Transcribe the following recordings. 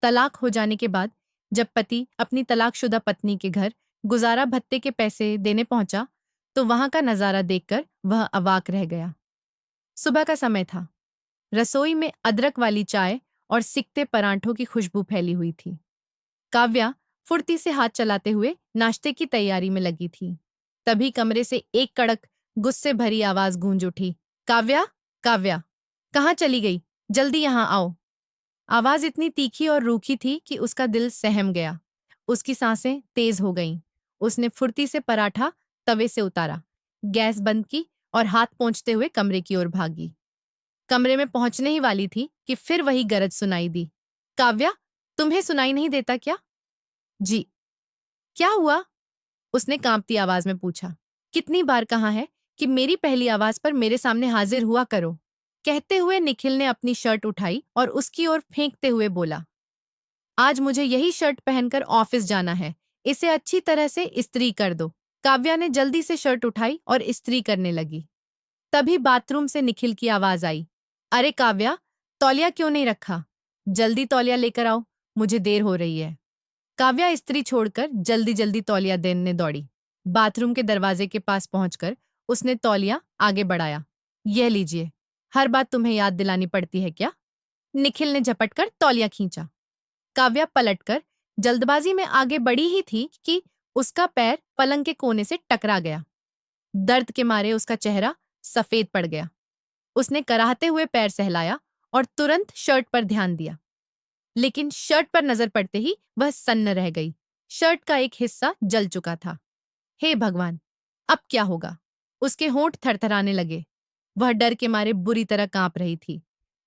तलाक हो जाने के बाद जब पति अपनी तलाकशुदा पत्नी के घर गुजारा भत्ते के पैसे देने पहुंचा तो वहां का नजारा देखकर वह अवाक रह गया। सुबह का समय था। रसोई में अदरक वाली चाय और सिकते परांठों की खुशबू फैली हुई थी। काव्या फुर्ती से हाथ चलाते हुए नाश्ते की तैयारी में लगी थी। तभी कमरे से एक कड़क गुस्से भरी आवाज गूंज उठी। काव्या, काव्या, कहाँ चली गई? जल्दी यहाँ आओ। आवाज इतनी तीखी और रूखी थी कि उसका दिल सहम गया। उसकी सांसें तेज हो गईं। उसने फुर्ती से पराठा तवे से उतारा, गैस बंद की और हाथ पोंछते हुए कमरे की ओर भागी। कमरे में पहुंचने ही वाली थी कि फिर वही गरज सुनाई दी। काव्या, तुम्हें सुनाई नहीं देता क्या? जी। क्या हुआ? उसने कांपती आवाज में पूछा। कितनी बार कहा है कि मेरी पहली आवाज पर मेरे सामने हाजिर हुआ करो। कहते हुए निखिल ने अपनी शर्ट उठाई और उसकी ओर फेंकते हुए बोला, आज मुझे यही शर्ट पहनकर ऑफिस जाना है। इसे अच्छी तरह से इस्त्री कर दो। काव्या ने जल्दी से शर्ट उठाई और इस्त्री करने लगी। तभी बाथरूम से निखिल की आवाज आई। अरे काव्या, तौलिया क्यों नहीं रखा? जल्दी तौलिया लेकर आओ, मुझे देर हो रही है। काव्या इस्त्री छोड़कर जल्दी जल्दी तौलिया देने दौड़ी। बाथरूम के दरवाजे के पास पहुंचकर उसने तौलिया आगे बढ़ाया। यह लीजिए, हर बात तुम्हें याद दिलानी पड़ती है क्या? निखिल ने झपटकर तौलिया खींचा। काव्या पलटकर जल्दबाजी में आगे बढ़ी ही थी कि उसका पैर पलंग के कोने से टकरा गया। दर्द के मारे उसका चेहरा सफेद पड़ गया। उसने कराहते हुए पैर सहलाया और तुरंत शर्ट पर ध्यान दिया। लेकिन शर्ट पर नजर पड़ते ही वह सन्न रह गई। शर्ट का एक हिस्सा जल चुका था। हे भगवान, अब क्या होगा? उसके होंठ थरथराने लगे। वह डर के मारे बुरी तरह कांप रही थी।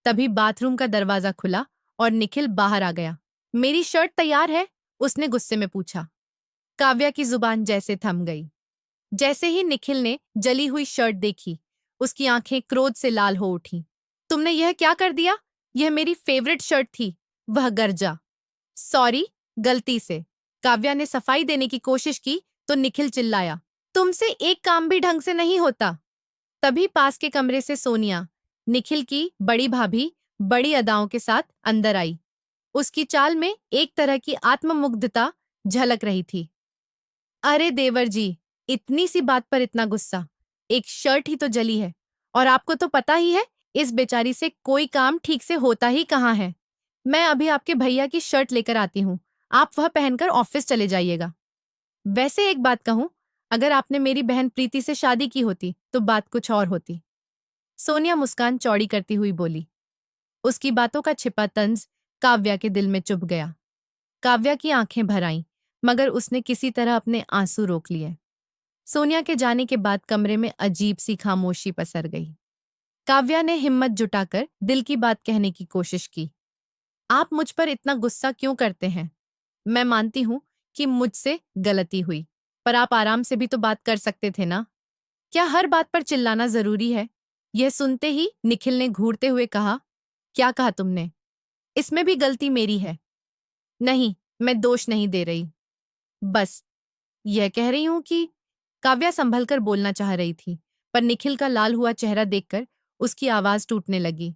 तभी बाथरूम का दरवाजा खुला और निखिल बाहर आ गया। मेरी शर्ट तैयार है? उसने गुस्से में पूछा। काव्या की जुबान जैसे थम गई। जैसे ही निखिल ने जली हुई शर्ट देखी, उसकी आंखें क्रोध से लाल हो उठी। तुमने यह क्या कर दिया? यह मेरी फेवरेट शर्ट थी, वह गरजा। सॉरी, गलती से। काव्या ने सफाई देने की कोशिश की तो निखिल चिल्लाया, तुमसे एक काम भी ढंग से नहीं होता। तभी पास के कमरे से सोनिया, निखिल की बड़ी भाभी, बड़ी अदाओं के साथ अंदर आई। उसकी चाल में एक तरह की आत्ममुग्धता झलक रही थी। अरे देवर जी, इतनी सी बात पर इतना गुस्सा? एक शर्ट ही तो जली है और आपको तो पता ही है इस बेचारी से कोई काम ठीक से होता ही कहाँ है। मैं अभी आपके भैया की शर्ट लेकर आती हूँ, आप वह पहनकर ऑफिस चले जाइएगा। वैसे एक बात कहूँ, अगर आपने मेरी बहन प्रीति से शादी की होती तो बात कुछ और होती। सोनिया मुस्कान चौड़ी करती हुई बोली। उसकी बातों का छिपा तंज काव्या के दिल में चुभ गया। काव्या की आंखें भर आईं, मगर उसने किसी तरह अपने आंसू रोक लिए। सोनिया के जाने के बाद कमरे में अजीब सी खामोशी पसर गई। काव्या ने हिम्मत जुटाकर दिल की बात कहने की कोशिश की। आप मुझ पर इतना गुस्सा क्यों करते हैं? मैं मानती हूं कि मुझसे गलती हुई, पर आप आराम से भी तो बात कर सकते थे ना? क्या हर बात पर चिल्लाना जरूरी है? यह सुनते ही निखिल ने घूरते हुए कहा, क्या कहा तुमने? इसमें भी गलती मेरी है। नहीं, मैं दोष नहीं दे रही। बस यह कह रही हूं कि काव्या संभल कर बोलना चाह रही थी, पर निखिल का लाल हुआ चेहरा देखकर उसकी आवाज टूटने लगी।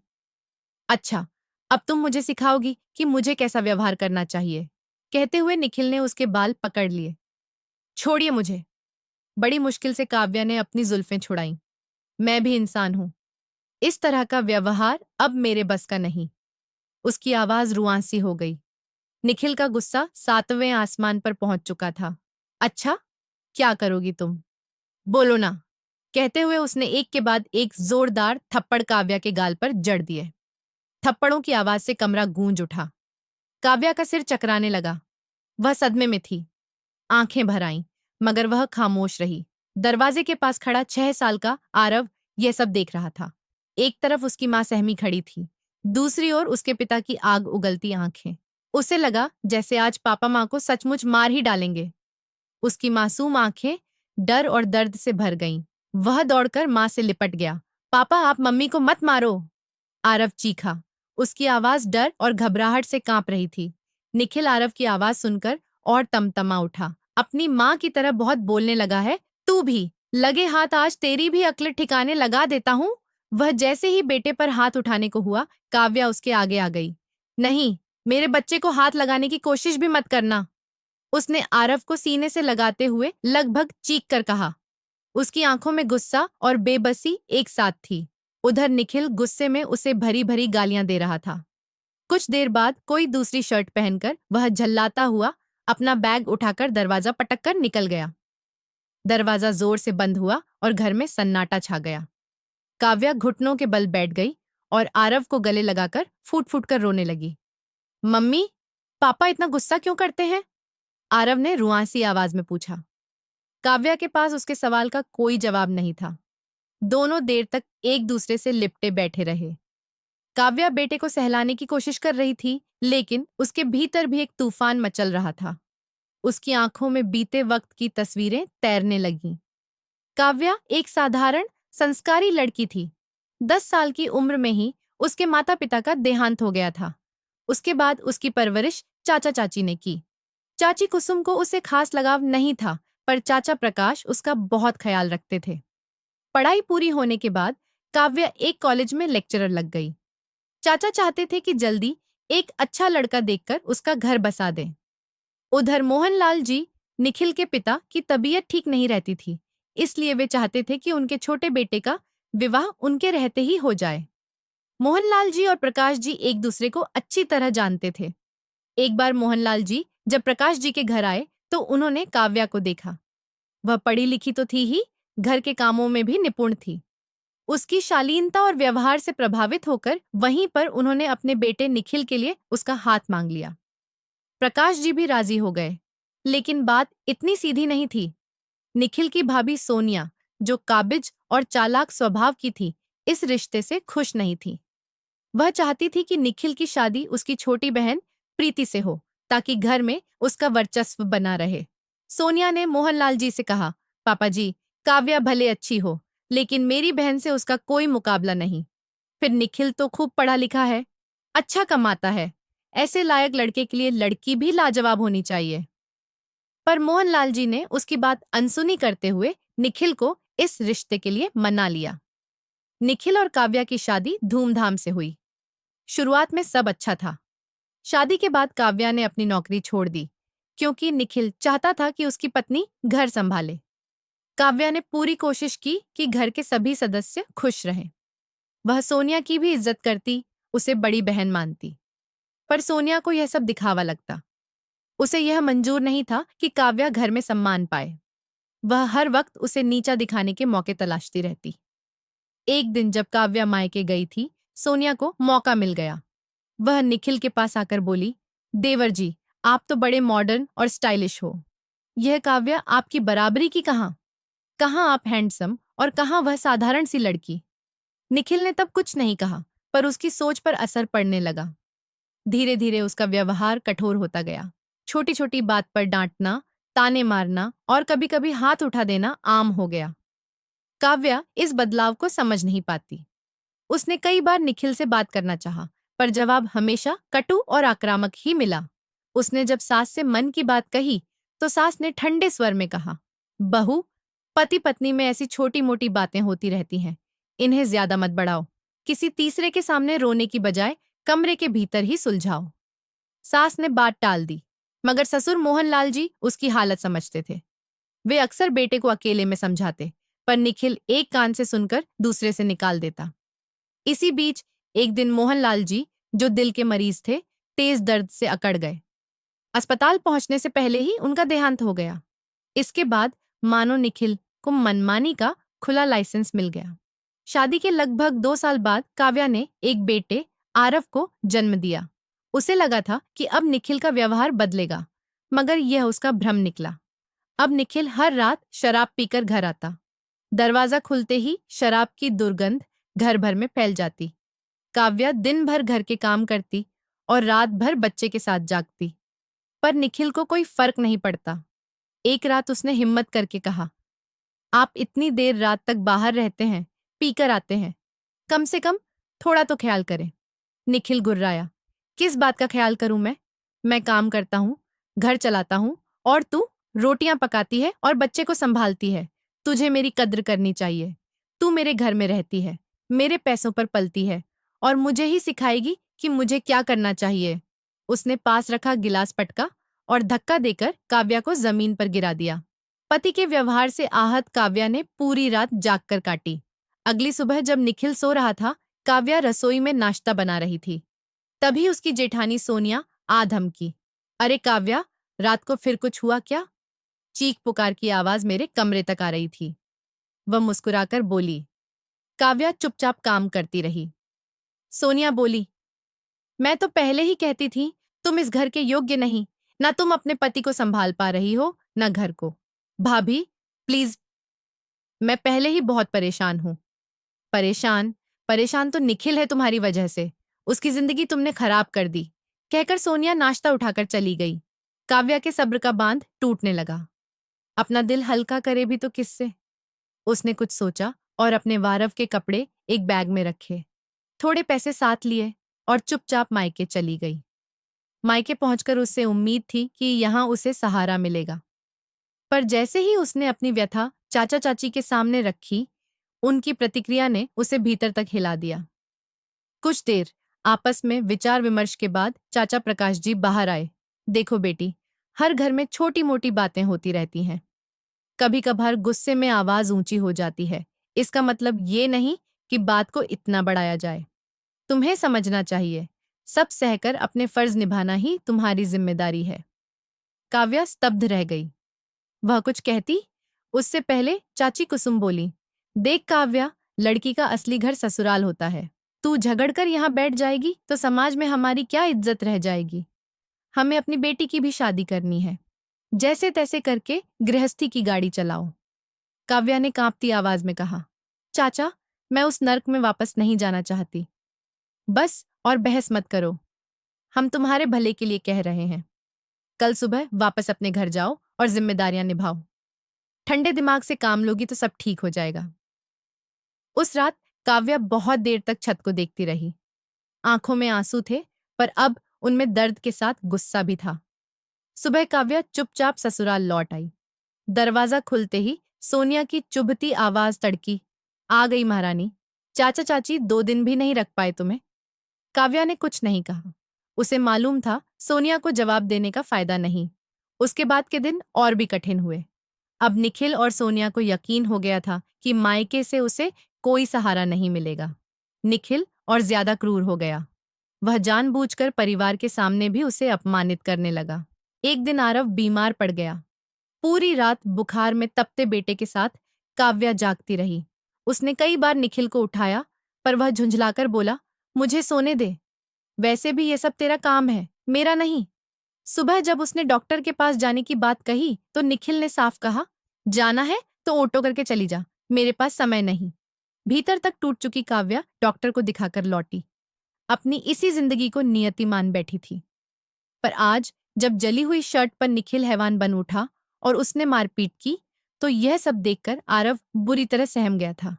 अच्छा, अब तुम मुझे सिखाओगी कि मुझे कैसा व्यवहार करना चाहिए? कहते हुए निखिल ने उसके बाल पकड़ लिए। छोड़िए मुझे। बड़ी मुश्किल से काव्या ने अपनी जुल्फें छुड़ाईं। मैं भी इंसान हूं। इस तरह का व्यवहार अब मेरे बस का नहीं। उसकी आवाज रुआंसी हो गई। निखिल का गुस्सा 7वें आसमान पर पहुंच चुका था। अच्छा, क्या करोगी तुम? बोलो ना। कहते हुए उसने एक के बाद एक जोरदार थप्पड़ काव्या के गाल पर जड़ दिए। थप्पड़ों की आवाज से कमरा गूंज उठा। काव्या का सिर चकराने लगा। वह सदमे में थी। आंखें भर आईं, मगर वह खामोश रही। दरवाजे के पास खड़ा 6 साल का आरव यह सब देख रहा था। एक तरफ उसकी मां सहमी खड़ी थी, दूसरी ओर उसके पिता की आग उगलती आंखें। उसे लगा जैसे आज पापा मां को सचमुच मार ही डालेंगे। उसकी मासूम आंखें डर और दर्द से भर गईं। वह दौड़कर मां से लिपट गया। पापा, आप मम्मी को मत मारो! आरव चीखा। उसकी आवाज डर और घबराहट से कांप रही थी। निखिल आरव की आवाज सुनकर और तमतमा उठा। अपनी मां की तरह बहुत बोलने लगा है तू भी। लगे हाथ आज तेरी भी अक्ल ठिकाने लगा देता हूं। वह जैसे ही बेटे पर हाथ उठाने को हुआ, काव्या उसके आगे आ गई। नहीं, मेरे बच्चे को हाथ लगाने की कोशिश भी मत करना, उसने आरव को सीने से लगाते हुए लगभग चीख कर कहा। उसकी आंखों में गुस्सा और बेबसी एक साथ थी। उधर निखिल गुस्से में उसे भरी भरी गालियां दे रहा था। कुछ देर बाद कोई दूसरी शर्ट पहनकर वह झल्लाता हुआ अपना बैग उठाकर दरवाजा पटक कर निकल गया। दरवाजा जोर से बंद हुआ और घर में सन्नाटा छा गया। काव्या घुटनों के बल बैठ गई और आरव को गले लगाकर फूट फूट कर रोने लगी। मम्मी, पापा इतना गुस्सा क्यों करते हैं? आरव ने रुआंसी आवाज में पूछा। काव्या के पास उसके सवाल का कोई जवाब नहीं था। दोनों देर तक एक दूसरे से लिपटे बैठे रहे। काव्या बेटे को सहलाने की कोशिश कर रही थी, लेकिन उसके भीतर भी एक तूफान मचल रहा था। उसकी आंखों में बीते वक्त की तस्वीरें तैरने लगीं। काव्या एक साधारण, संस्कारी लड़की थी। 10 साल की उम्र में ही उसके माता पिता का देहांत हो गया था। उसके बाद उसकी परवरिश चाचा चाची ने की। चाची कुसुम को उससे खास लगाव नहीं था, पर चाचा प्रकाश उसका बहुत ख्याल रखते थे। पढ़ाई पूरी होने के बाद काव्या एक कॉलेज में लेक्चरर लग गई। चाचा चाहते थे कि जल्दी एक अच्छा लड़का देखकर उसका घर बसा दें। उधर मोहनलाल जी, निखिल के पिता, की तबीयत ठीक नहीं रहती थी, इसलिए वे चाहते थे कि उनके छोटे बेटे का विवाह उनके रहते ही हो जाए। मोहनलाल जी और प्रकाश जी एक दूसरे को अच्छी तरह जानते थे। एक बार मोहनलाल जी जब प्रकाश जी के घर आए तो उन्होंने काव्या को देखा। वह पढ़ी लिखी तो थी ही, घर के कामों में भी निपुण थी। उसकी शालीनता और व्यवहार से प्रभावित होकर वहीं पर उन्होंने अपने बेटे निखिल के लिए उसका हाथ मांग लिया। प्रकाश जी भी राजी हो गए, लेकिन बात इतनी सीधी नहीं थी। निखिल की भाभी सोनिया, जो काबिज और चालाक स्वभाव की थी, इस रिश्ते से खुश नहीं थी। वह चाहती थी कि निखिल की शादी उसकी छोटी बहन प्रीति से हो, ताकि घर में उसका वर्चस्व बना रहे। सोनिया ने मोहनलाल जी से कहा, पापा जी, काव्या भले अच्छी हो, लेकिन मेरी बहन से उसका कोई मुकाबला नहीं। फिर निखिल तो खूब पढ़ा लिखा है, अच्छा कमाता है। ऐसे लायक लड़के के लिए लड़की भी लाजवाब होनी चाहिए। पर मोहनलाल जी ने उसकी बात अनसुनी करते हुए निखिल को इस रिश्ते के लिए मना लिया। निखिल और काव्या की शादी धूमधाम से हुई। शुरुआत में सब अच्छा था। शादी के बाद काव्या ने अपनी नौकरी छोड़ दी, क्योंकि निखिल चाहता था कि उसकी पत्नी घर संभाले। काव्या ने पूरी कोशिश की कि घर के सभी सदस्य खुश रहें। वह सोनिया की भी इज्जत करती, उसे बड़ी बहन मानती। पर सोनिया को यह सब दिखावा लगता। उसे यह मंजूर नहीं था कि काव्या घर में सम्मान पाए। वह हर वक्त उसे नीचा दिखाने के मौके तलाशती रहती। एक दिन जब काव्या मायके गई थी, सोनिया को मौका मिल गया। वह निखिल के पास आकर बोली, देवर जी, आप तो बड़े मॉडर्न और स्टाइलिश हो। यह काव्या आपकी बराबरी की कहाँ? कहाँ आप हैंडसम और कहाँ वह साधारण सी लड़की? निखिल ने तब कुछ नहीं कहा, पर उसकी सोच पर असर पड़ने लगा। धीरे धीरे उसका व्यवहार कठोर होता गया। छोटी छोटी बात पर डांटना, ताने मारना और कभी कभी हाथ उठा देना आम हो गया। काव्या इस बदलाव को समझ नहीं पाती। उसने कई बार निखिल से बात करना चाहा, पर जवाब हमेशा कटु और आक्रामक ही मिला। उसने जब सास से मन की बात कही, तो सास ने ठंडे स्वर में कहा, बहू, पति पत्नी में ऐसी छोटी मोटी बातें होती रहती हैं, इन्हें ज्यादा मत बढ़ाओ। किसी तीसरे के सामने रोने की बजाय कमरे के भीतर ही सुलझाओ। सास ने बात टाल दी, मगर ससुर मोहनलाल जी उसकी हालत समझते थे। वे अक्सर बेटे को अकेले में समझाते, पर निखिल एक कान से सुनकर दूसरे से निकाल देता। इसी बीच एक दिन मोहनलाल जी, जो दिल के मरीज थे, तेज दर्द से अकड़ गए। अस्पताल पहुंचने से पहले ही उनका देहांत हो गया। इसके बाद मानो निखिल को मनमानी का खुला लाइसेंस मिल गया। शादी के लगभग 2 साल बाद काव्या ने एक बेटे आरव को जन्म दिया। उसे लगा था कि अब निखिल का व्यवहार बदलेगा, मगर यह उसका भ्रम निकला। अब निखिल हर रात शराब पीकर घर आता। दरवाजा खुलते ही शराब की दुर्गंध घर भर में फैल जाती। काव्या दिन भर घर के काम करती और रात भर बच्चे के साथ जागती, पर निखिल को कोई फर्क नहीं पड़ता। एक रात उसने हिम्मत करके कहा, आप इतनी देर रात तक बाहर रहते हैं, पीकर आते हैं, कम से कम थोड़ा तो ख्याल करें। निखिल गुर्राया, किस बात का ख्याल करूं मैं? मैं काम करता हूं, घर चलाता हूं, और तू रोटियां पकाती है और बच्चे को संभालती है। तुझे मेरी कद्र करनी चाहिए। तू मेरे घर में रहती है, मेरे पैसों पर पलती है और मुझे ही सिखाएगी कि मुझे क्या करना चाहिए। उसने पास रखा गिलास पटका और धक्का देकर काव्या को जमीन पर गिरा दिया। पति के व्यवहार से आहत काव्या ने पूरी रात जागकर काटी। अगली सुबह जब निखिल सो रहा था, काव्या रसोई में नाश्ता बना रही थी। तभी उसकी जेठानी सोनिया आ धमकी। अरे काव्या, रात को फिर कुछ हुआ क्या? चीख पुकार की आवाज मेरे कमरे तक आ रही थी। वह मुस्कुराकर बोली। काव्या चुपचाप काम करती रही। सोनिया बोली, मैं तो पहले ही कहती थी तुम इस घर के योग्य नहीं। ना तुम अपने पति को संभाल पा रही हो, ना घर को। भाभी, प्लीज, मैं पहले ही बहुत परेशान हूं। परेशान? परेशान तो निखिल है तुम्हारी वजह से। उसकी जिंदगी तुमने खराब कर दी, कहकर सोनिया नाश्ता उठाकर चली गई। काव्या के सब्र का बांध टूटने लगा। अपना दिल हल्का करे भी तो किससे? उसने कुछ सोचा और अपने वारव के कपड़े एक बैग में रखे, थोड़े पैसे साथ लिए और चुपचाप मायके चली गई। मायके पहुंचकर उससे उम्मीद थी कि यहाँ उसे सहारा मिलेगा, पर जैसे ही उसने अपनी व्यथा चाचा चाची के सामने रखी, उनकी प्रतिक्रिया ने उसे भीतर तक हिला दिया। कुछ देर आपस में विचार विमर्श के बाद चाचा प्रकाश जी बाहर आए। देखो बेटी, हर घर में छोटी मोटी बातें होती रहती हैं। कभी कभार गुस्से में आवाज ऊंची हो जाती है। इसका मतलब ये नहीं कि बात को इतना बढ़ाया जाए। तुम्हें समझना चाहिए, सब सहकर अपने फर्ज निभाना ही तुम्हारी जिम्मेदारी है। काव्या स्तब्ध रह गई। वह कुछ कहती, उससे पहले चाची कुसुम बोली, देख काव्या, लड़की का असली घर ससुराल होता है। तू झगड़कर यहाँ बैठ जाएगी तो समाज में हमारी क्या इज्जत रह जाएगी। हमें अपनी बेटी की भी शादी करनी है। जैसे तैसे करके गृहस्थी की गाड़ी चलाओ। काव्या ने कांपती आवाज में कहा, चाचा, मैं उस नर्क में वापस नहीं जाना चाहती। बस और बहस मत करो, हम तुम्हारे भले के लिए कह रहे हैं। कल सुबह वापस अपने घर जाओ और जिम्मेदारियां निभाओ। ठंडे दिमाग से काम लोगी तो सब ठीक हो जाएगा। उस रात काव्या बहुत देर तक छत को देखती रही। आंखों में आंसू थे, पर अब उनमें दर्द के साथ गुस्सा भी था। सुबह काव्या चुपचाप ससुराल लौट आई। दरवाजा खुलते ही सोनिया की चुभती आवाज तड़की, आ गई महारानी। चाचा चाची 2 दिन भी नहीं रख पाए तुम्हें? काव्या ने कुछ नहीं कहा। उसे मालूम था सोनिया को जवाब देने का फायदा नहीं। उसके बाद के दिन और भी कठिन हुए। अब निखिल और सोनिया को यकीन हो गया था कि मायके से उसे कोई सहारा नहीं मिलेगा। निखिल और ज्यादा क्रूर हो गया। वह जानबूझकर परिवार के सामने भी उसे अपमानित करने लगा। एक दिन आरव बीमार पड़ गया। पूरी रात बुखार में तपते बेटे के साथ काव्या जागती रही। उसने कई बार निखिल को उठाया, पर वह झुंझलाकर बोला, मुझे सोने दे। वैसे भी ये सब तेरा काम है, मेरा नहीं। सुबह जब उसने डॉक्टर के पास जाने की बात कही तो निखिल ने साफ कहा, जाना है तो ऑटो करके चली जा, मेरे पास समय नहीं। भीतर तक टूट चुकी काव्या डॉक्टर को दिखाकर लौटी। अपनी इसी जिंदगी को नियति मान बैठी थी। पर आज जब जली हुई शर्ट पर निखिल हैवान बन उठा और उसने मारपीट की, तो यह सब देखकर आरव बुरी तरह सहम गया था।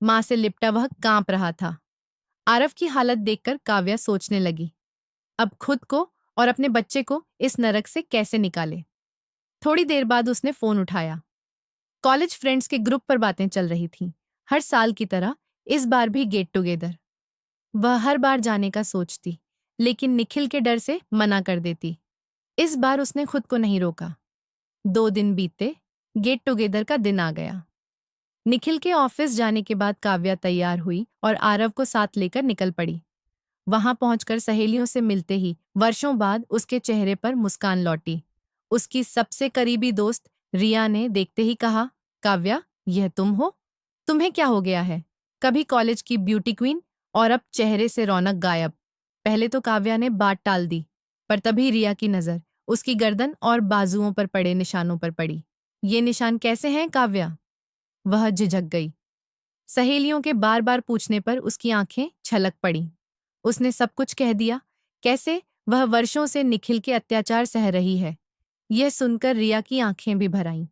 मां से लिपटा वह कांप रहा था। आरव की हालत देखकर काव्या सोचने लगी, अब खुद को और अपने बच्चे को इस नरक से कैसे निकाले। थोड़ी देर बाद उसने फोन उठाया। कॉलेज फ्रेंड्स के ग्रुप पर बातें चल रही थीं। हर साल की तरह इस बार भी गेट टुगेदर। वह हर बार जाने का सोचती, लेकिन निखिल के डर से मना कर देती। इस बार उसने खुद को नहीं रोका। 2 दिन बीते, गेट टुगेदर का दिन आ गया। निखिल के ऑफिस जाने के बाद काव्या तैयार हुई और आरव को साथ लेकर निकल पड़ी। वहां पहुंचकर सहेलियों से मिलते ही वर्षों बाद उसके चेहरे पर मुस्कान लौटी। उसकी सबसे करीबी दोस्त रिया ने देखते ही कहा, काव्या, यह तुम हो? तुम्हें क्या हो गया है? कभी कॉलेज की ब्यूटी क्वीन और अब चेहरे से रौनक गायब। पहले तो काव्या ने बात टाल दी, पर तभी रिया की नजर उसकी गर्दन और बाजुओं पर पड़े निशानों पर पड़ी। ये निशान कैसे हैं काव्या? वह झिझक गई। सहेलियों के बार बार पूछने पर उसकी आंखें छलक पड़ी। उसने सब कुछ कह दिया, कैसे वह वर्षों से निखिल के अत्याचार सह रही है। यह सुनकर रिया की आंखें भी भर आईं।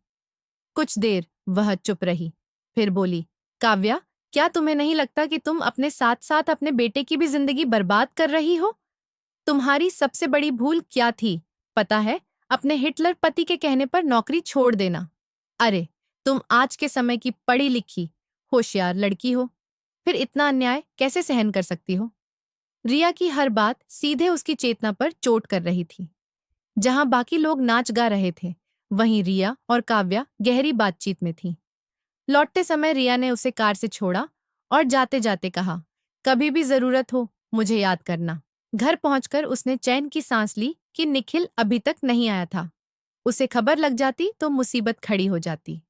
कुछ देर वह चुप रही, फिर बोली, काव्या, क्या तुम्हें नहीं लगता कि तुम अपने साथ साथ अपने बेटे की भी जिंदगी बर्बाद कर रही हो? तुम्हारी सबसे बड़ी भूल क्या थी, पता है? अपने हिटलर पति के कहने पर नौकरी छोड़ देना। अरे, तुम आज के समय की पढ़ी लिखी, होशियार लड़की हो, फिर इतना अन्याय कैसे सहन कर सकती हो? रिया की हर बात सीधे उसकी चेतना पर चोट कर रही थी। जहां बाकी लोग नाच गा रहे थे, वहीं रिया और काव्या गहरी बातचीत में थी। लौटते समय रिया ने उसे कार से छोड़ा और जाते जाते कहा, कभी भी जरूरत हो मुझे याद करना। घर पहुंचकर उसने चैन की सांस ली कि निखिल अभी तक नहीं आया था। उसे खबर लग जाती तो मुसीबत खड़ी हो जाती।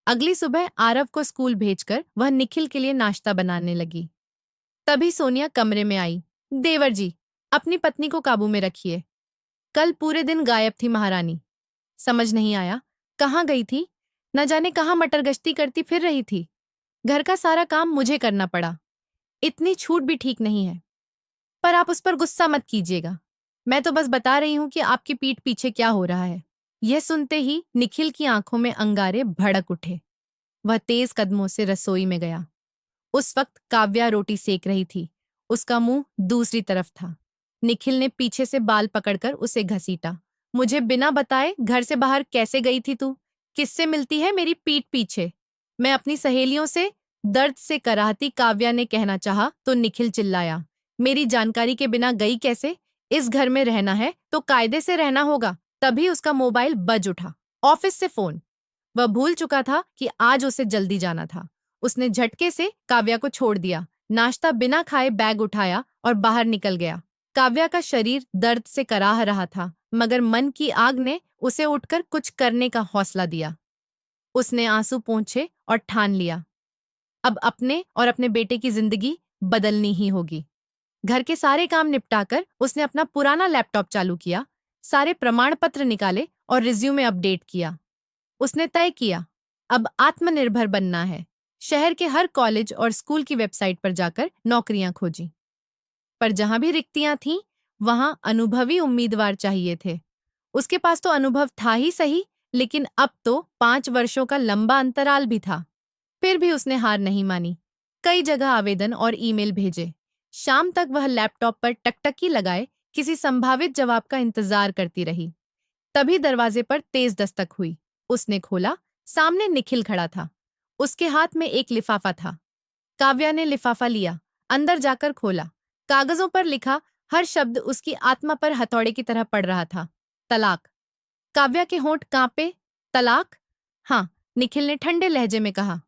अगली सुबह आरव को स्कूल भेजकर वह निखिल के लिए नाश्ता बनाने लगी। तभी सोनिया कमरे में आई। देवर जी, अपनी पत्नी को काबू में रखिए। कल पूरे दिन गायब थी महारानी। समझ नहीं आया कहाँ गई थी। न जाने कहाँ मटर गश्ती करती फिर रही थी। घर का सारा काम मुझे करना पड़ा। इतनी छूट भी ठीक नहीं है। पर आप उस पर गुस्सा मत कीजिएगा। मैं तो बस बता रही हूं कि आपकी पीठ पीछे क्या हो रहा है। यह सुनते ही निखिल की आंखों में अंगारे भड़क उठे। वह तेज कदमों से रसोई में गया। उस वक्त काव्या रोटी सेक रही थी। उसका मुंह दूसरी तरफ था। निखिल ने पीछे से बाल पकड़कर उसे घसीटा। मुझे बिना बताए घर से बाहर कैसे गई थी तू? किससे मिलती है मेरी पीठ पीछे? मैं अपनी सहेलियों से, दर्द से कराहती काव्या ने कहना चाहा तो निखिल चिल्लाया, मेरी जानकारी के बिना गई कैसे? इस घर में रहना है तो कायदे से रहना होगा। तभी उसका मोबाइल बज उठा। ऑफिस से फोन। वह भूल चुका था कि आज उसे जल्दी जाना था। उसने झटके से काव्या को छोड़ दिया, नाश्ता बिना खाए बैग उठाया और बाहर निकल गया। काव्या का शरीर दर्द से कराह रहा था, मगर मन की आग ने उसे उठकर कुछ करने का हौसला दिया। उसने आंसू पोंछे और ठान लिया, अब अपने और अपने बेटे की जिंदगी बदलनी ही होगी। घर के सारे काम निपटाकर उसने अपना पुराना लैपटॉप चालू किया, सारे प्रमाण पत्र निकाले और रिज्यूमे अपडेट किया। उसने तय किया, अब आत्मनिर्भर बनना है। शहर के हर कॉलेज और स्कूल की वेबसाइट पर जाकर नौकरियां खोजी। पर जहां भी रिक्तियां थीं, वहां अनुभवी उम्मीदवार चाहिए थे। उसके पास तो अनुभव था ही सही, लेकिन अब तो 5 वर्षों का लंबा अंतराल भी था। फिर भी उसने हार नहीं मानी। कई जगह आवेदन और ईमेल भेजे। शाम तक वह लैपटॉप पर टकटकी लगाए किसी संभावित जवाब का इंतजार करती रही। तभी दरवाजे पर तेज दस्तक हुई। उसने खोला। सामने निखिल खड़ा था। उसके हाथ में एक लिफाफा था। काव्या ने लिफाफा लिया, अंदर जाकर खोला। कागजों पर लिखा हर शब्द उसकी आत्मा पर हथौड़े की तरह पड़ रहा था। तलाक। काव्या के होंठ कांपे। तलाक? हाँ, निखिल ने ठंडे लहजे में कहा।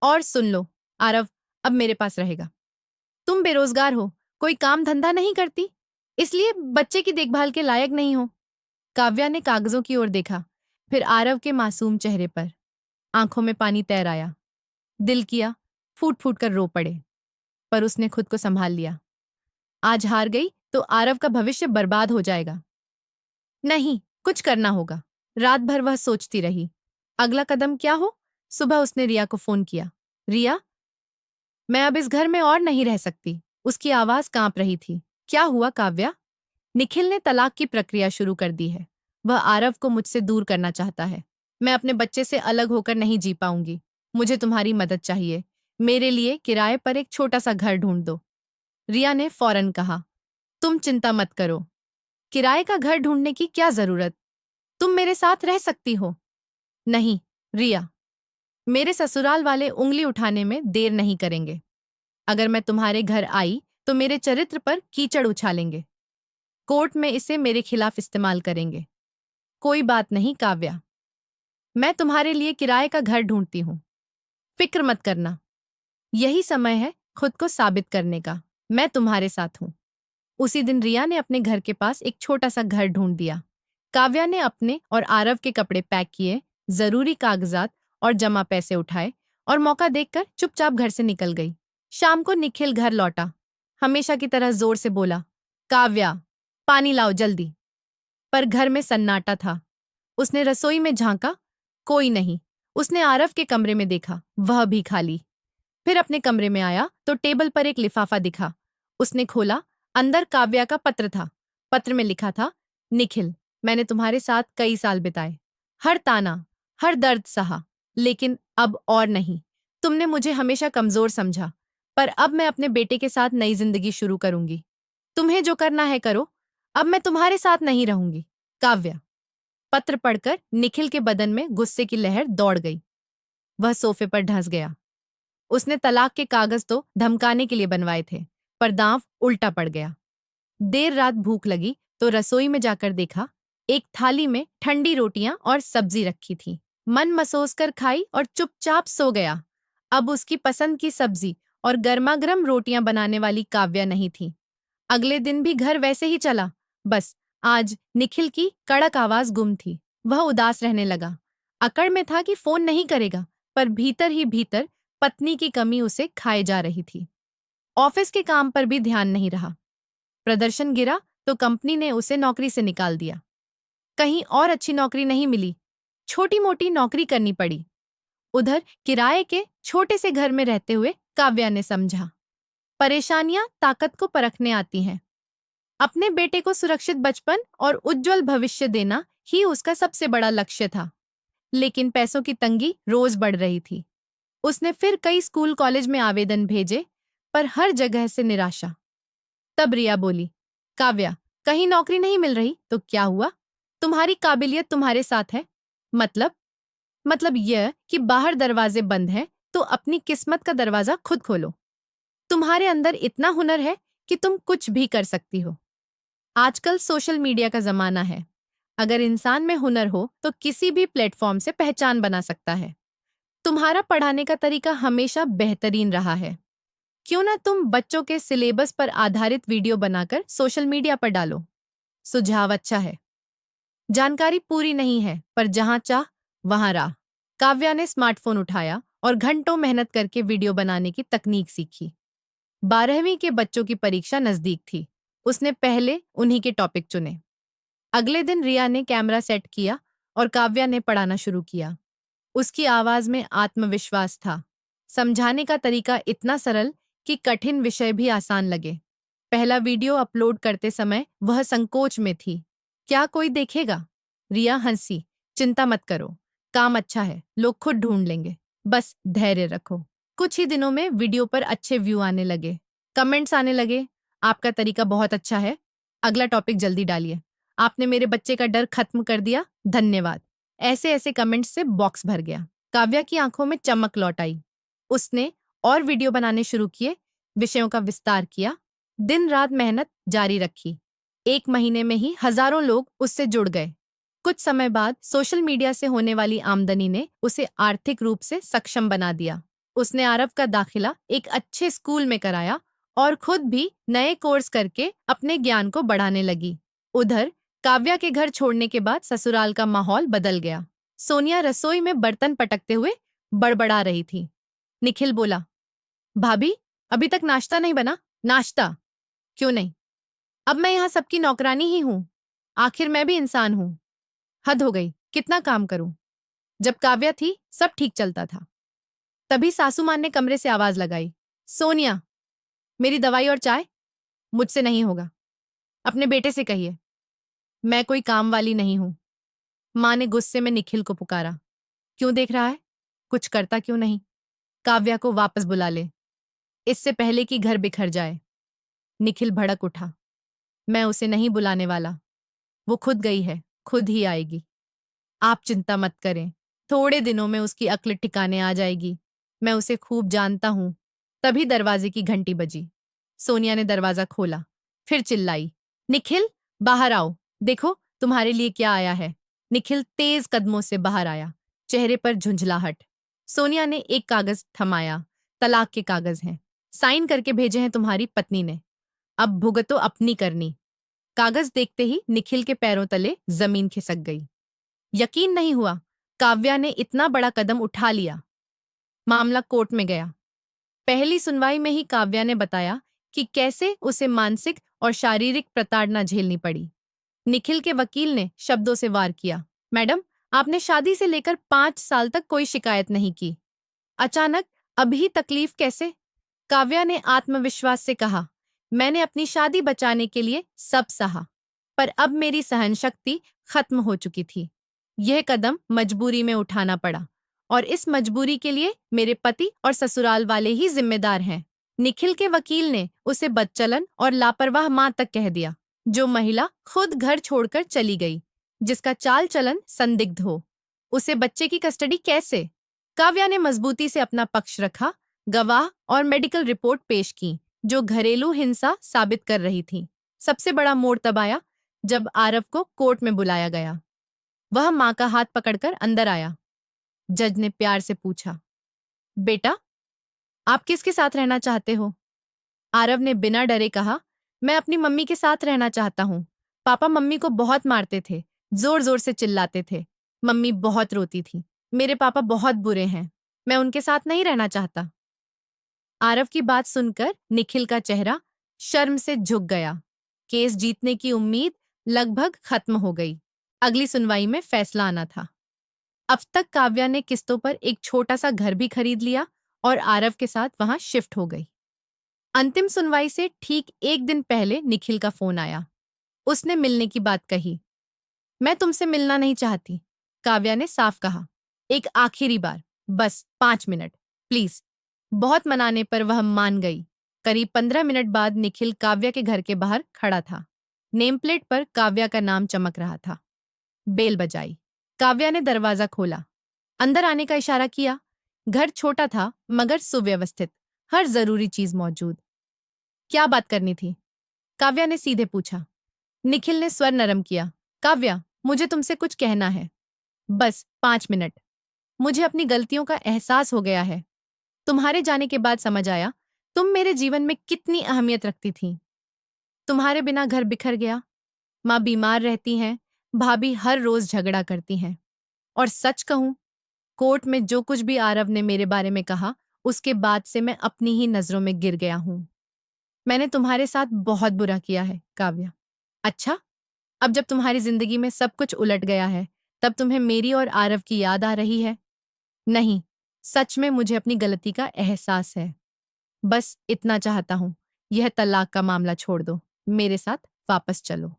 और सुन लो, आरव अब मेरे पास रहेगा। तुम बेरोजगार हो, कोई काम धंधा नहीं करती, इसलिए बच्चे की देखभाल के लायक नहीं हो। काव्या ने कागजों की ओर देखा, फिर आरव के मासूम चेहरे पर। आंखों में पानी तैर आया। दिल किया फूट फूट कर रो पड़े, पर उसने खुद को संभाल लिया। आज हार गई तो आरव का भविष्य बर्बाद हो जाएगा। नहीं, कुछ करना होगा। रात भर वह सोचती रही, अगला कदम क्या हो। सुबह उसने रिया को फोन किया। रिया, मैं अब इस घर में और नहीं रह सकती। उसकी आवाज कांप रही थी। क्या हुआ काव्या? निखिल ने तलाक की प्रक्रिया शुरू कर दी है। वह आरव को मुझसे दूर करना चाहता है। मैं अपने बच्चे से अलग होकर नहीं जी पाऊंगी। मुझे तुम्हारी मदद चाहिए। मेरे लिए किराए पर एक छोटा सा घर ढूंढ दो। रिया ने फौरन कहा, तुम चिंता मत करो। किराए का घर ढूंढने की क्या जरूरत? तुम मेरे साथ रह सकती हो। नहीं, रिया, मेरे ससुराल वाले उंगली उठाने में देर नहीं करेंगे। अगर मैं तुम्हारे घर आई तो मेरे चरित्र पर कीचड़ उछालेंगे। कोर्ट में इसे मेरे खिलाफ इस्तेमाल करेंगे। कोई बात नहीं काव्या, मैं तुम्हारे लिए किराए का घर ढूंढती हूँ। फिक्र मत करना। यही समय है खुद को साबित करने का। मैं तुम्हारे साथ हूँ। उसी दिन रिया ने अपने घर के पास एक छोटा सा घर ढूंढ दिया। काव्या ने अपने और आरव के कपड़े पैक किए, जरूरी कागजात और जमा पैसे उठाए और मौका देखकर चुपचाप घर से निकल गई। शाम को निखिल घर लौटा। हमेशा की तरह जोर से बोला, काव्या, पानी लाओ जल्दी। पर घर में सन्नाटा था। उसने रसोई में झांका, कोई नहीं। उसने आरव के कमरे में देखा, वह भी खाली। फिर अपने कमरे में आया तो टेबल पर एक लिफाफा दिखा। उसने खोला। अंदर काव्या का पत्र था। पत्र में लिखा था, निखिल, मैंने तुम्हारे साथ कई साल बिताए। हर ताना, हर दर्द सहा, लेकिन अब और नहीं। तुमने मुझे हमेशा कमजोर समझा, पर अब मैं अपने बेटे के साथ नई जिंदगी शुरू करूंगी। तुम्हें जो करना है करो। अब मैं तुम्हारे साथ नहीं रहूंगी। काव्या। पत्र पढ़कर निखिल के बदन में गुस्से की लहर दौड़ गई। वह सोफे पर धंस गया। उसने तलाक के कागज तो धमकाने के लिए बनवाए थे, पर दांव उल्टा पड़ गया। देर रात भूख लगी तो रसोई में जाकर देखा, एक थाली में ठंडी रोटियां और सब्जी रखी थी। मन मसोस कर खाई और चुपचाप सो गया। अब उसकी पसंद की सब्जी और गर्मागर्म रोटियां बनाने वाली काव्या नहीं थी। अगले दिन भी घर वैसे ही चला, बस आज निखिल की कड़क आवाज गुम थी। वह उदास रहने लगा। अकड़ में था कि फोन नहीं करेगा, पर भीतर ही भीतर पत्नी की कमी उसे खाए जा रही थी। ऑफिस के काम पर भी ध्यान नहीं रहा। प्रदर्शन गिरा तो कंपनी ने उसे नौकरी से निकाल दिया। कहीं और अच्छी नौकरी नहीं मिली, छोटी मोटी नौकरी करनी पड़ी। उधर किराए के छोटे से घर में रहते हुए काव्या ने समझा, परेशानियां ताकत को परखने आती हैं। अपने बेटे को सुरक्षित बचपन और उज्जवल भविष्य देना ही उसका सबसे बड़ा लक्ष्य था। लेकिन पैसों की तंगी रोज बढ़ रही थी। उसने फिर कई स्कूल कॉलेज में आवेदन भेजे, पर हर जगह से निराशा। तब रिया बोली, काव्या, कहीं नौकरी नहीं मिल रही तो क्या हुआ? तुम्हारी काबिलियत तुम्हारे साथ है। मतलब यह कि बाहर दरवाजे बंद हैं तो अपनी किस्मत का दरवाजा खुद खोलो। तुम्हारे अंदर इतना हुनर है कि तुम कुछ भी कर सकती हो। आजकल सोशल मीडिया का जमाना है। अगर इंसान में हुनर हो तो किसी भी प्लेटफॉर्म से पहचान बना सकता है। तुम्हारा पढ़ाने का तरीका हमेशा बेहतरीन रहा है। क्यों ना तुम बच्चों के सिलेबस पर आधारित वीडियो बनाकर सोशल मीडिया पर डालो। सुझाव अच्छा है। जानकारी पूरी नहीं है, पर जहां चाह वहां राह। काव्या ने स्मार्टफोन उठाया और घंटों मेहनत करके वीडियो बनाने की तकनीक सीखी। 12वीं के बच्चों की परीक्षा नजदीक थी। उसने पहले उन्हीं के टॉपिक चुने। अगले दिन रिया ने कैमरा सेट किया और काव्या ने पढ़ाना शुरू किया। उसकी आवाज में आत्मविश्वास था। समझाने का तरीका इतना सरल कि कठिन विषय भी आसान लगे। पहला वीडियो अपलोड करते समय वह संकोच में थी। क्या कोई देखेगा? रिया हंसी। चिंता मत करो, काम अच्छा है, लोग खुद ढूंढ लेंगे, बस धैर्य रखो। कुछ ही दिनों में वीडियो पर अच्छे व्यू आने लगे। कमेंट्स आने लगे, आपका तरीका बहुत अच्छा है, अगला टॉपिक जल्दी डालिए, आपने मेरे बच्चे का डर खत्म कर दिया, धन्यवाद। ऐसे ऐसे कमेंट्स से बॉक्स भर गया। काव्या की आंखों में चमक लौट आई। उसने और वीडियो बनाने शुरू किए, विषयों का विस्तार किया, दिन रात मेहनत जारी रखी। 1 महीने में ही हजारों लोग उससे जुड़ गए। कुछ समय बाद सोशल मीडिया से होने वाली आमदनी ने उसे आर्थिक रूप से सक्षम बना दिया। उसने आरव का दाखिला एक अच्छे स्कूल में कराया और खुद भी नए कोर्स करके अपने ज्ञान को बढ़ाने लगी। उधर काव्या के घर छोड़ने के बाद ससुराल का माहौल बदल गया। सोनिया रसोई में बर्तन पटकते हुए बड़बड़ा रही थी। निखिल बोला, भाभी, अभी तक नाश्ता नहीं बना? नाश्ता? क्यों नहीं? अब मैं यहाँ सबकी नौकरानी ही हूँ। आखिर मैं भी इंसान हूँ। हद हो गई, कितना काम करूं? जब काव्या थी सब ठीक चलता था। तभी सासू मां ने कमरे से आवाज लगाई, सोनिया, मेरी दवाई और चाय? मुझसे नहीं होगा, अपने बेटे से कहिए, मैं कोई काम वाली नहीं हूं। मां ने गुस्से में निखिल को पुकारा, क्यों देख रहा है? कुछ करता क्यों नहीं? काव्या को वापस बुला ले, इससे पहले कि घर बिखर जाए। निखिल भड़क उठा, मैं उसे नहीं बुलाने वाला। वो खुद गई है, खुद ही आएगी। आप चिंता मत करें, थोड़े दिनों में उसकी अक्ल ठिकाने आ जाएगी। मैं उसे खूब जानता हूं। तभी दरवाजे की घंटी बजी। सोनिया ने दरवाजा खोला, फिर चिल्लाई, निखिल, बाहर आओ, देखो तुम्हारे लिए क्या आया है। निखिल तेज कदमों से बाहर आया, चेहरे पर झुंझलाहट। सोनिया ने एक कागज थमाया, तलाक के कागज हैं, साइन करके भेजे हैं तुम्हारी पत्नी ने, अब भुगतो अपनी करनी। कागज देखते ही निखिल के पैरों तले जमीन खिसक गई। यकीन नहीं हुआ, काव्या ने इतना बड़ा कदम उठा लिया। मामला कोर्ट में गया। पहली सुनवाई में ही काव्या ने बताया कि कैसे उसे मानसिक और शारीरिक प्रताड़ना झेलनी पड़ी। निखिल के वकील ने शब्दों से वार किया, मैडम, आपने शादी से लेकर 5 साल तक कोई शिकायत नहीं की, अचानक अभी तकलीफ कैसे? काव्या ने आत्मविश्वास से कहा, मैंने अपनी शादी बचाने के लिए सब सहा, पर अब मेरी सहनशक्ति खत्म हो चुकी थी। यह कदम मजबूरी में उठाना पड़ा और इस मजबूरी के लिए मेरे पति और ससुराल वाले ही जिम्मेदार हैं। निखिल के वकील ने उसे बदचलन और लापरवाह मां तक कह दिया, जो महिला खुद घर छोड़कर चली गई, जिसका चाल चलन संदिग्ध हो। उसे बच्चे की कस्टडी कैसे? काव्या ने मजबूती से अपना पक्ष रखा, गवाह और मेडिकल रिपोर्ट पेश की, जो घरेलू हिंसा साबित कर रही थी। सबसे बड़ा मोड़ तब आया जब आरव को कोर्ट में बुलाया गया। वह मां का हाथ पकड़कर अंदर आया। जज ने प्यार से पूछा, बेटा, आप किसके साथ रहना चाहते हो? आरव ने बिना डरे कहा, मैं अपनी मम्मी के साथ रहना चाहता हूँ। पापा मम्मी को बहुत मारते थे, जोर जोर से चिल्लाते थे। मम्मी बहुत रोती थी। मेरे पापा बहुत बुरे हैं। मैं उनके साथ नहीं रहना चाहता। आरव की बात सुनकर निखिल का चेहरा शर्म से झुक गया। केस जीतने की उम्मीद लगभग खत्म हो गई। अगली सुनवाई में फैसला आना था। अब तक काव्या ने किस्तों पर एक छोटा सा घर भी खरीद लिया और आरव के साथ वहां शिफ्ट हो गई। अंतिम सुनवाई से ठीक एक दिन पहले निखिल का फोन आया। उसने मिलने की बात कही। मैं तुमसे मिलना नहीं चाहती, काव्या ने साफ कहा। एक आखिरी बार, बस 5 मिनट, प्लीज। बहुत मनाने पर वह मान गई। करीब 15 मिनट बाद निखिल काव्या के घर के बाहर खड़ा था। नेम प्लेट पर काव्या का नाम चमक रहा था। बेल बजाई। काव्या ने दरवाजा खोला, अंदर आने का इशारा किया। घर छोटा था मगर सुव्यवस्थित, हर जरूरी चीज मौजूद। क्या बात करनी थी? काव्या ने सीधे पूछा। निखिल ने स्वर नरम किया। काव्या, मुझे तुमसे कुछ कहना है। बस 5 मिनट। मुझे अपनी गलतियों का एहसास हो गया है। तुम्हारे जाने के बाद समझ आया तुम मेरे जीवन में कितनी अहमियत रखती थी। तुम्हारे बिना घर बिखर गया। माँ बीमार रहती हैं, भाभी हर रोज झगड़ा करती हैं। और सच कहूं, कोर्ट में जो कुछ भी आरव ने मेरे बारे में कहा, उसके बाद से मैं अपनी ही नजरों में गिर गया हूं। मैंने तुम्हारे साथ बहुत बुरा किया है, काव्या। अच्छा, अब जब तुम्हारी जिंदगी में सब कुछ उलट गया है, तब तुम्हें मेरी और आरव की याद आ रही है? नहीं, सच में मुझे अपनी गलती का एहसास है। बस इतना चाहता हूं, यह तलाक का मामला छोड़ दो, मेरे साथ वापस चलो।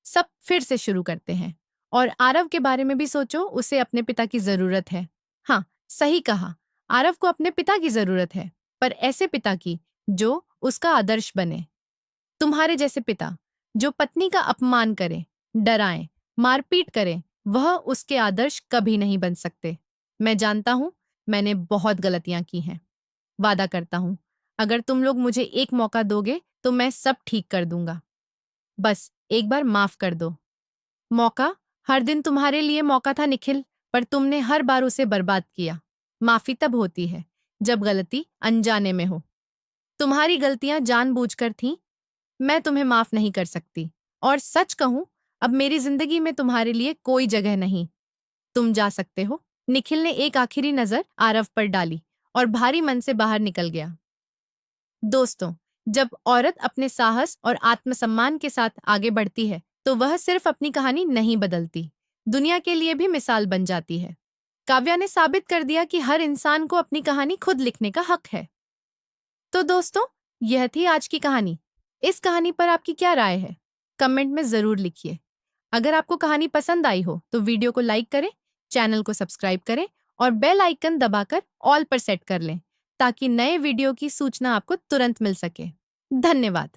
सब फिर से शुरू करते हैं। और आरव के बारे में भी सोचो, उसे अपने पिता की जरूरत है। हाँ, सही कहा, आरव को अपने पिता की जरूरत है, पर ऐसे पिता की जो उसका आदर्श बने। तुम्हारे जैसे पिता जो पत्नी का अपमान करे, डराए, मारपीट करे, वह उसके आदर्श कभी नहीं बन सकते। मैं जानता हूं, मैंने बहुत गलतियां की हैं। वादा करता हूं, अगर तुम लोग मुझे एक मौका दोगे तो मैं सब ठीक कर दूंगा। बस एक बार माफ कर दो। मौका? हर दिन तुम्हारे लिए मौका था निखिल, पर तुमने हर बार उसे बर्बाद किया। माफी तब होती है जब गलती अनजाने में हो। तुम्हारी गलतियां जानबूझकर थीं। मैं तुम्हें माफ नहीं कर सकती। और सच कहूं, अब मेरी जिंदगी में तुम्हारे लिए कोई जगह नहीं। तुम जा सकते हो। निखिल ने एक आखिरी नजर आरव पर डाली और भारी मन से बाहर निकल गया। दोस्तों, जब औरत अपने साहस और आत्मसम्मान के साथ आगे बढ़ती है, तो वह सिर्फ अपनी कहानी नहीं बदलती, दुनिया के लिए भी मिसाल बन जाती है। काव्या ने साबित कर दिया कि हर इंसान को अपनी कहानी खुद लिखने का हक है। तो दोस्तों, यह थी आज की कहानी। इस कहानी पर आपकी क्या राय है? कमेंट में जरूर लिखिए। अगर आपको कहानी पसंद आई हो तो वीडियो को लाइक करें, चैनल को सब्सक्राइब करें और बेल आइकन दबाकर ऑल पर सेट कर लें, ताकि नए वीडियो की सूचना आपको तुरंत मिल सके। धन्यवाद।